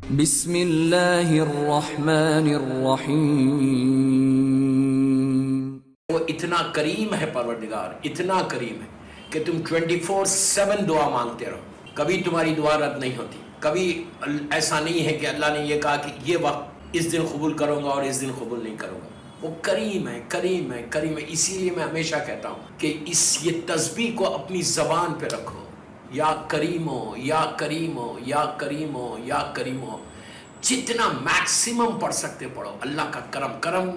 بسم اللہ الرحمن الرحیم۔ وہ اتنا کریم ہے پروردگار، اتنا کریم ہے کہ تم 24/7 دعا مانگتے رہو، کبھی تمہاری دعا رد نہیں ہوتی۔ کبھی ایسا نہیں ہے کہ اللہ نے یہ کہا کہ یہ وقت اس دن قبول کروں گا اور اس دن قبول نہیں کروں گا۔ وہ کریم ہے، کریم ہے، کریم ہے۔ اسی لیے میں ہمیشہ کہتا ہوں کہ یہ تسبیح کو اپنی زبان پہ رکھو، یا کریم ہو، یا کریم ہو، یا کریم ہو، یا کریم ہو۔ جتنا میکسیمم پڑھ سکتے پڑھو۔ اللہ کا کرم، کرم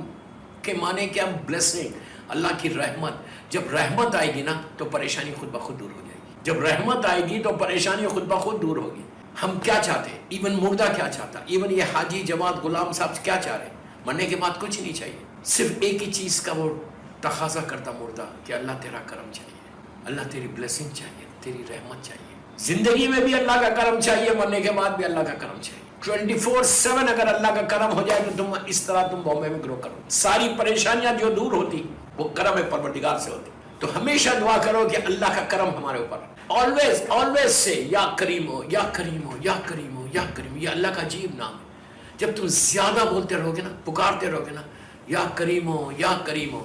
کے معنی کیا؟ بلیسنگ، اللہ کی رحمت۔ جب رحمت آئے گی نا تو پریشانی خود بخود دور ہو جائے گی۔ جب رحمت آئے گی تو پریشانی خود بخود دور ہوگی۔ ہم کیا چاہتے ہیں؟ ایون مردہ کیا چاہتا؟ ایون یہ حاجی جماعت غلام صاحب کیا چاہ رہے ہیں؟ مرنے کے بعد کچھ نہیں چاہیے، صرف ایک ہی چیز کا وہ تقاضا کرتا مردہ کہ اللہ تیرا کرم چاہیے، اللہ تیری بلیسنگ چاہیے، تیری رحمت چاہیے۔ زندگی میں بھی اللہ کا کرم چاہیے، مرنے کے بعد بھی اللہ کا کرم چاہیے۔ 24/7 اگر اللہ کا کرم ہو جائے تو تم اس طرح تم بامبے میں گرو کرو۔ ساری پریشانیاں جو دور ہوتی وہ کرم پروردگار سے ہوتی۔ تو ہمیشہ دعا کرو کہ اللہ کا کرم ہمارے اوپر۔ always always سے یا کریم ہو، یا کریم ہو، یا کریم ہو، یا کریم ہو۔ یہ اللہ کا عجیب نام ہے۔ جب تم زیادہ بولتے رہو گے نا، پکارتے رہو گے نا، یا کریم ہو، یا کریم ہو،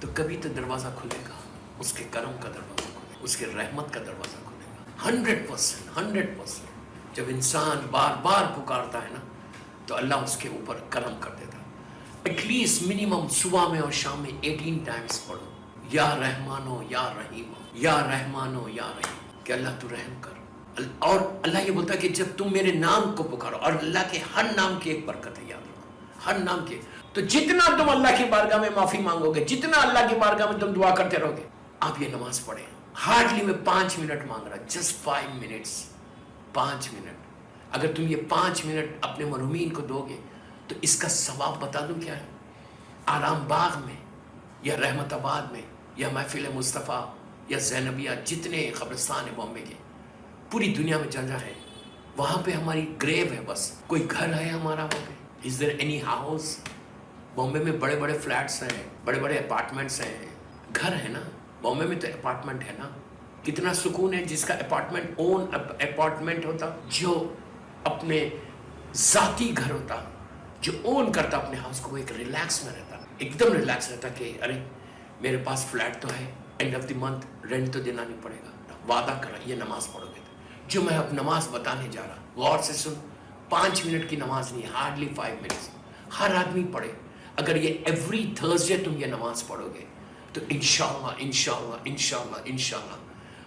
تو کبھی تو دروازہ کھلے گا، اس کے کرم کا دروازہ کھلے گا، اس کے رحمت کا دروازہ کھلے گا۔ 100%۔ جب انسان بار بار پکارتا ہے نا تو اللہ اس کے اوپر کرم کر دیتا ہے۔ ایٹ لیسٹ منیمم صبح میں اور شام میں 18 ٹائمز پڑھو، یا رحمان ہو، یا رحیم ہو، یا رحمان ہو، یا رحیم، کہ اللہ تو رحم کر۔ اور اللہ یہ بولتا ہے کہ جب تم میرے نام کو پکارو، اور اللہ کے ہر نام کی ایک برکت ہے، یاد رکھو، ہر نام کی۔ تو جتنا تم اللہ کی بارگاہ میں معافی مانگو گے، جتنا اللہ کی بارگاہ میں تم دعا کرتے رہو گے، آپ یہ نماز پڑھیں۔ ہارڈلی میں 5 منٹ مانگ رہا، جسٹ 5 منٹس، 5 منٹ۔ اگر تم یہ 5 منٹ اپنے مرحومین کو دو گے تو اس کا ثواب بتا دوں کیا ہے؟ آرام باغ میں یا رحمت آباد میں یا محفل مصطفیٰ یا زینبیہ، جتنے قبرستان ہیں بامبے کے، پوری دنیا میں جگہ ہے، وہاں پہ ہماری گریو ہے۔ بس کوئی گھر ہے ہمارا وہاں پہ؟ از دیر اینی ہاؤس؟ بامبے میں بڑے بڑے فلیٹس ہیں، بڑے بڑے اپارٹمنٹس ہیں، گھر ہے نا؟ بامبے میں تو اپارٹمنٹ ہے نا؟ کتنا سکون ہے جس کا اپارٹمنٹ ہوتا، جو اپنے ذاتی گھر ہوتا، جو اون کرتا اپنے ہاؤس کو، وہ ایک ریلیکس میں رہتا، ایک دم ریلیکس رہتا کہ ارے میرے پاس فلیٹ تو ہے، and of the month rent تو دینا نہیں پڑے گا۔ وعدہ کرا یہ نماز پڑھو گے تو جو میں اب نماز بتانے جا رہا، غور سے سن۔ 5 منٹ کی نماز نہیں، ہارڈلی 5 منٹس ہر آدمی پڑھے۔ اگر یہ ایوری تھرسڈے تم یہ نماز پڑھو گے تو انشاءاللہ انشاءاللہ انشاءاللہ انشاءاللہ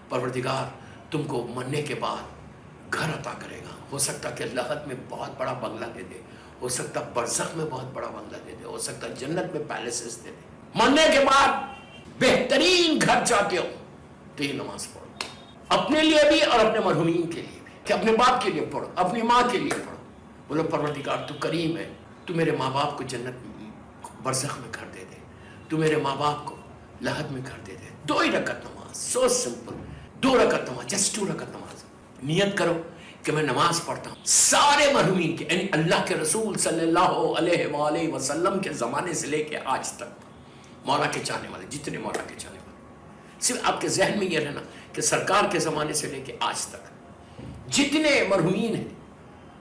پروردگار تم کو مرنے کے بعد گھر عطا کرے گا۔ ہو سکتا کہ لحد میں بہت بڑا بنگلہ دے دے، ہو سکتا برزخ میں بہت بڑا بنگلہ دے دے، ہو سکتا جنت میں پیلیسز دے دے۔ مرنے کے بعد بہترین گھر چاہتے ہو تو یہ نماز پڑھو، اپنے لیے بھی اور اپنے مرحومین کے لیے بھی، کہ اپنے باپ کے لیے پڑھو، اپنی ماں کے لیے پڑھو۔ بولو پروردگار تو کریم ہے، تو میرے ماں باپ کو جنت برزخ میں گھر دے دے، تو میرے ماں باپ کو لحد میں گھر دے دے۔ 2 ہی رکعت نماز، سو سمپل، 2 رکعت نماز، جسٹ 2 رکعت نماز۔ نیت کرو کہ میں نماز پڑھتا ہوں سارے مرحومین کے، یعنی اللہ کے رسول صلی اللہ علیہ وآلہ وسلم کے زمانے سے لے کے آج تک، مولا کے چاہنے والے جتنے مولا کے چاہنے والے، صرف آپ کے ذہن میں یہ رہنا کہ سرکار کے زمانے سے لے کے آج تک جتنے مرحومین ہیں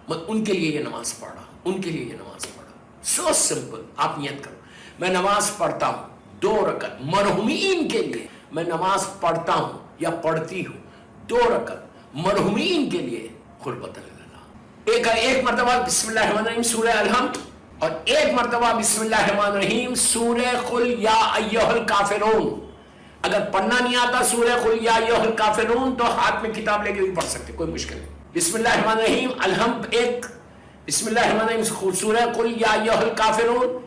میں ان کے لیے یہ نماز پڑھ رہا، ان کے لیے یہ نماز پڑھ رہا۔ سو سمپل، آپ نیت کرو میں نماز پڑھتا ہوں 2 رکعت مرحومین کے لیے، میں نماز پڑھتا ہوں یا پڑھتی ہوں 2 رکعت مرحومین کے لیے قربت اللہ۔ ایک مرتبہ بسم اللہ الرحمن الرحیم سورہ الحمد، اور ایک مرتبہ بسم اللہ الرحمن الرحیم سورہ قل یا ایھا الکافرون۔ اگر پڑھنا نہیں آتا سورہ قل یا ایھا الکافرون تو ہاتھ میں کتاب لے کے بھی پڑھ سکتے، کوئی مشکل نہیں۔ بسم اللہ الرحمن الرحیم الحمد ایک، بسم اللہ الرحمن الرحیم سورہ قل یا ایھا الکافرون،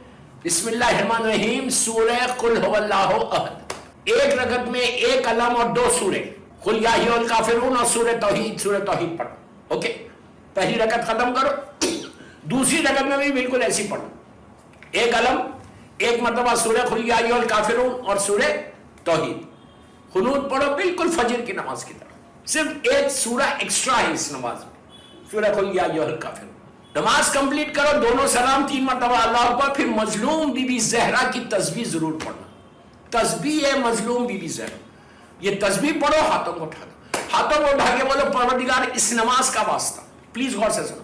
بسم اللہ الرحمن الرحیم سورہ قل هو اللہ احد۔ ایک رکعت میں 1 علم اور 2 سورے، قل یا ایھا الکافرون اور سورہ توحید پڑھو۔ اوکے، پہلی رکعت ختم کرو، دوسری رکعت میں بھی بالکل ایسی پڑھو، 1 علم، 1 مرتبہ سورہ قل یا ایھا الکافرون اور سورہ توحید، قنوت پڑھو بالکل فجر کی نماز کی طرح۔ صرف 1 سورہ ایکسٹرا ہے اس نماز میں، سورہ قل یا ایھا الکافرون۔ نماز کمپلیٹ کرو، دونوں سلام 3 مرتبہ اللہ اکبر، پھر مظلوم بی بی زہرا کی تسبیح ضرور پڑھنا۔ تسبیح ہے مظلوم بی بی زہرا، یہ تسبیح پڑھو، ہاتھوں کو اٹھا دو، ہاتھوں کو اٹھا کے بولو پروردگار اس نماز کا واسطہ، پلیز غور سے سنو،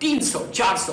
300 400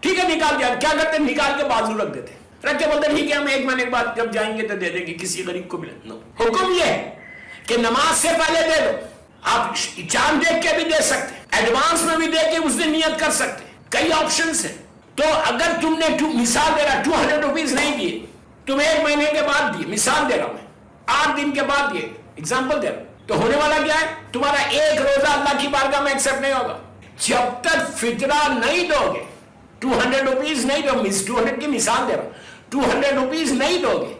ٹھیک ہے نکال دیا, کیا کرتے نکال کے بازو رکھ دیتے, رکھ کے بولتے ٹھیک ہے ہم 1 مہینے کے بعد جب جائیں گے تو دے دیں گے کسی غریب کو ملے. حکم یہ ہے کہ نماز سے پہلے دے دو. آپ چاند دیکھ کے بھی دے سکتے, ایڈوانس میں بھی دے کے اس دن نیت کر سکتے, کئی آپشنز ہیں. تو اگر تم نے مثال دے رہا 200 روپیز نہیں دیے, تم 1 مہینے کے بعد دیے, مثال دے رہا ہوں میں, 8 دن کے بعد دیے, ایگزامپل دے رہا ہوں, تو ہونے والا کیا ہے, تمہارا ایک روزہ اللہ کی بارگاہ میں ایکسپٹ نہیں ہوگا جب تک فطرہ نہیں دو گے. 200 روپیز نہیں دو, 200 کی مثال دے رہا ہوں, 200 روپیز نہیں دو گے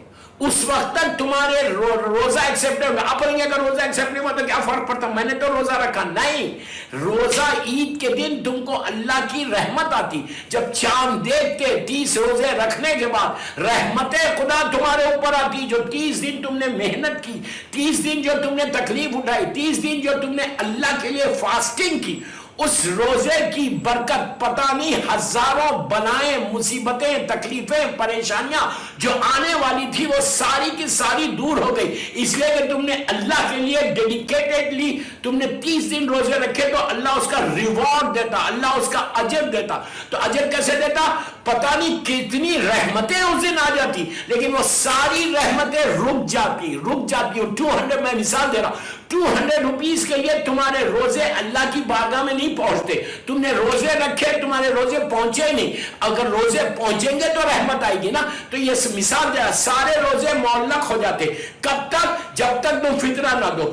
اس وقت تک تمہارے روزہ ایکسپٹ ہوگا. اپنے اگر روزہ ایکسپٹ نہیں ہوا تو کیا فرق پڑتا, میں نے تو روزہ رکھا نہیں. روزہ عید کے دن تم کو اللہ کی رحمت آتی, جب چاند دیکھ کے 30 روزے رکھنے کے بعد رحمت خدا تمہارے اوپر آتی. جو 30 دن تم نے محنت کی, 30 دن جو تم نے تکلیف اٹھائی, 30 دن جو تم نے اللہ کے لیے فاسٹنگ کی, اس روزے کی برکت پتہ نہیں ہزاروں بلائیں, مصیبتیں, تکلیفیں, پریشانیاں جو آنے والی تھی وہ ساری کی ساری دور ہو گئی, اس لیے کہ تم نے اللہ کے لیے ڈیڈیکیٹڈلی تم نے 30 دن روزے رکھے. تو اللہ اس کا ریوارڈ دیتا, اللہ اس کا اجر دیتا. تو اجر کیسے دیتا, پتہ نہیں کتنی رحمتیں اس دن آ جاتی, لیکن وہ ساری رحمتیں رک جاتی. 200 میں مثال دے رہا ہوں, 200 روپیز کے لیے تمہارے روزے اللہ کی بارگاہ میں نہیں پہنچتے. تم نے روزے رکھے, تمہارے روزے پہنچے نہیں. اگر روزے پہنچیں گے تو رحمت آئے گی نا. تو یہ مثال دے رہا, سارے روزے معلق ہو جاتے. کب تک, جب تک تم فطرہ نہ دو.